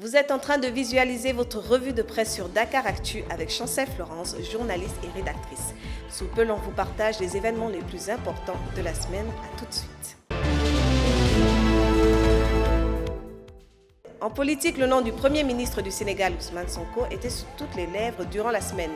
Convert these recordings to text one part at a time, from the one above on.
Vous êtes en train de visualiser votre revue de presse sur Dakar Actu avec Chancel Florence, journaliste et rédactrice. Sous peu, l'on vous partage les événements les plus importants de la semaine. À tout de suite. En politique, le nom du Premier ministre du Sénégal, Ousmane Sonko, était sur toutes les lèvres durant la semaine.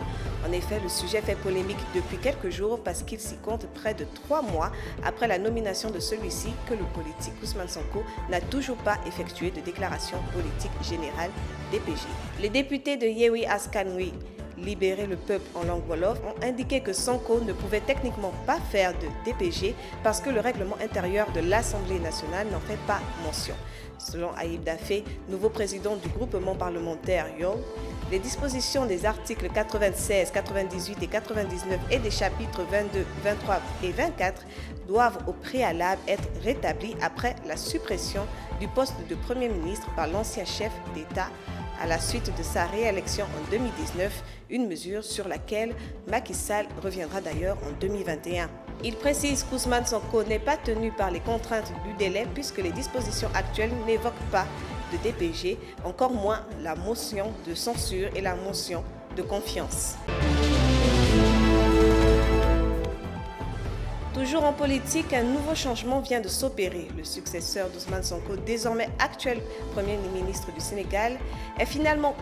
En effet, le sujet fait polémique depuis quelques jours parce qu'il s'y compte près de 3 mois après la nomination de celui-ci que le politique Ousmane Sonko n'a toujours pas effectué de déclaration politique générale DPG. Les députés de Yewwi Askan Wi, Libérer le peuple en langue wolof, ont indiqué que Sonko ne pouvait techniquement pas faire de DPG parce que le règlement intérieur de l'Assemblée nationale n'en fait pas mention. Selon Ayib Daffé, nouveau président du groupement parlementaire YOL, les dispositions des articles 96, 98 et 99 et des chapitres 22, 23 et 24 doivent au préalable être rétablies après la suppression du poste de Premier ministre par l'ancien chef d'État à la suite de sa réélection en 2019, une mesure sur laquelle Macky Sall reviendra d'ailleurs en 2021. Il précise qu'Ousmane Sonko n'est pas tenu par les contraintes du délai puisque les dispositions actuelles n'évoquent pas de DPG, encore moins la motion de censure et la motion de confiance. Toujours en politique, un nouveau changement vient de s'opérer. Le successeur d'Ousmane Sonko, désormais actuel Premier ministre du Sénégal, est finalement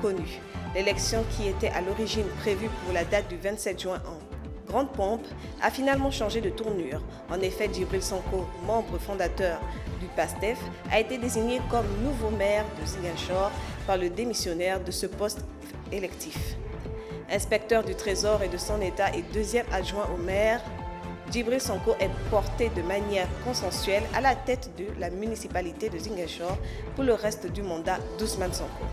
connu. L'élection qui était à l'origine prévue pour la date du 27 juin en grande pompe a finalement changé de tournure. En effet, Djibril Sonko, membre fondateur du PASTEF, a été désigné comme nouveau maire de Ziguinchor par le démissionnaire de ce poste électif. Inspecteur du Trésor et de son État et deuxième adjoint au maire, Djibril Sonko est porté de manière consensuelle à la tête de la municipalité de Ziguinchor pour le reste du mandat d'Ousmane Sonko.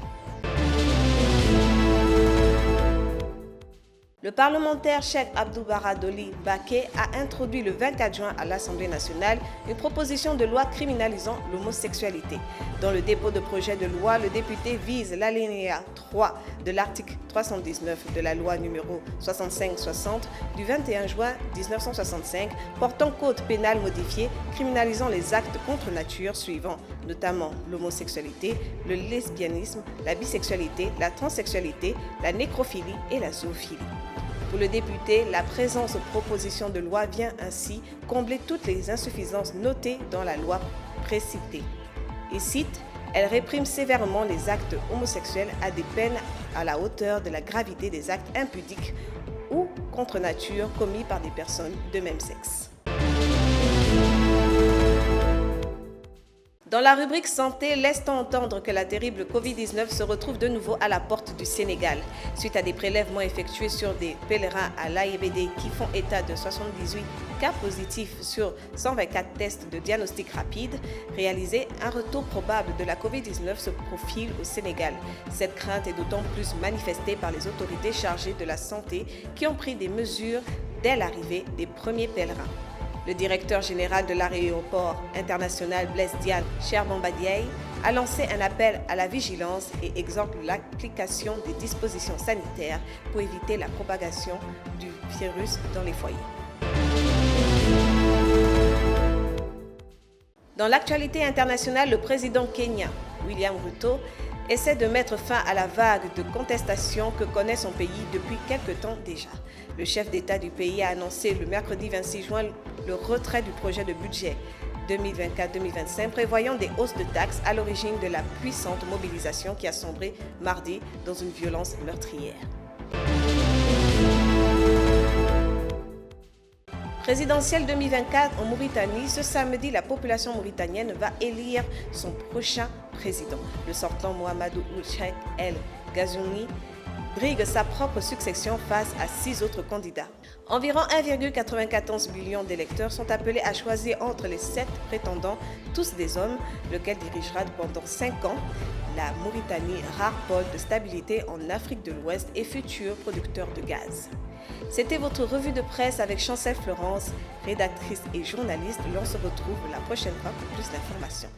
Le parlementaire Cheikh Abdou Bara Dolly Mbacké a introduit le 24 juin à l'Assemblée nationale une proposition de loi criminalisant l'homosexualité. Dans le dépôt de projet de loi, le député vise l'alinéa 3 de l'article 319 de la loi numéro 65-60 du 21 juin 1965 portant code pénal modifié criminalisant les actes contre nature suivants, notamment l'homosexualité, le lesbianisme, la bisexualité, la transsexualité, la nécrophilie et la zoophilie. Pour le député, la présente proposition de loi vient ainsi combler toutes les insuffisances notées dans la loi précitée. Il cite « Elle réprime sévèrement les actes homosexuels à des peines à la hauteur de la gravité des actes impudiques ou contre nature commis par des personnes de même sexe. » Dans la rubrique santé, laisse-t-on entendre que la terrible Covid-19 se retrouve de nouveau à la porte du Sénégal. Suite à des prélèvements effectués sur des pèlerins à l'AIBD qui font état de 78 cas positifs sur 124 tests de diagnostic rapide réalisés, un retour probable de la Covid-19 se profile au Sénégal. Cette crainte est d'autant plus manifestée par les autorités chargées de la santé qui ont pris des mesures dès l'arrivée des premiers pèlerins. Le directeur général de l'aéroport international Blaise Diagne, Cheikh Bamba Dièye, a lancé un appel à la vigilance et exhorte l'application des dispositions sanitaires pour éviter la propagation du virus dans les foyers. Dans l'actualité internationale, le président kenyan, William Ruto, essaie de mettre fin à la vague de contestation que connaît son pays depuis quelque temps déjà. Le chef d'État du pays a annoncé le mercredi 26 juin le retrait du projet de budget 2024-2025 prévoyant des hausses de taxes à l'origine de la puissante mobilisation qui a sombré mardi dans une violence meurtrière. Présidentielle 2024 en Mauritanie, ce samedi, la population mauritanienne va élire son prochain président. Le sortant Mohamedou Ould Cheikh El Ghazouani brigue sa propre succession face à 6 autres candidats. Environ 1,94 million d'électeurs sont appelés à choisir entre les 7 prétendants, tous des hommes, lequel dirigera pendant 5 ans la Mauritanie, rare pôle de stabilité en Afrique de l'Ouest et futur producteur de gaz. C'était votre revue de presse avec Chancel Florence, rédactrice et journaliste. L'on se retrouve la prochaine fois pour plus d'informations.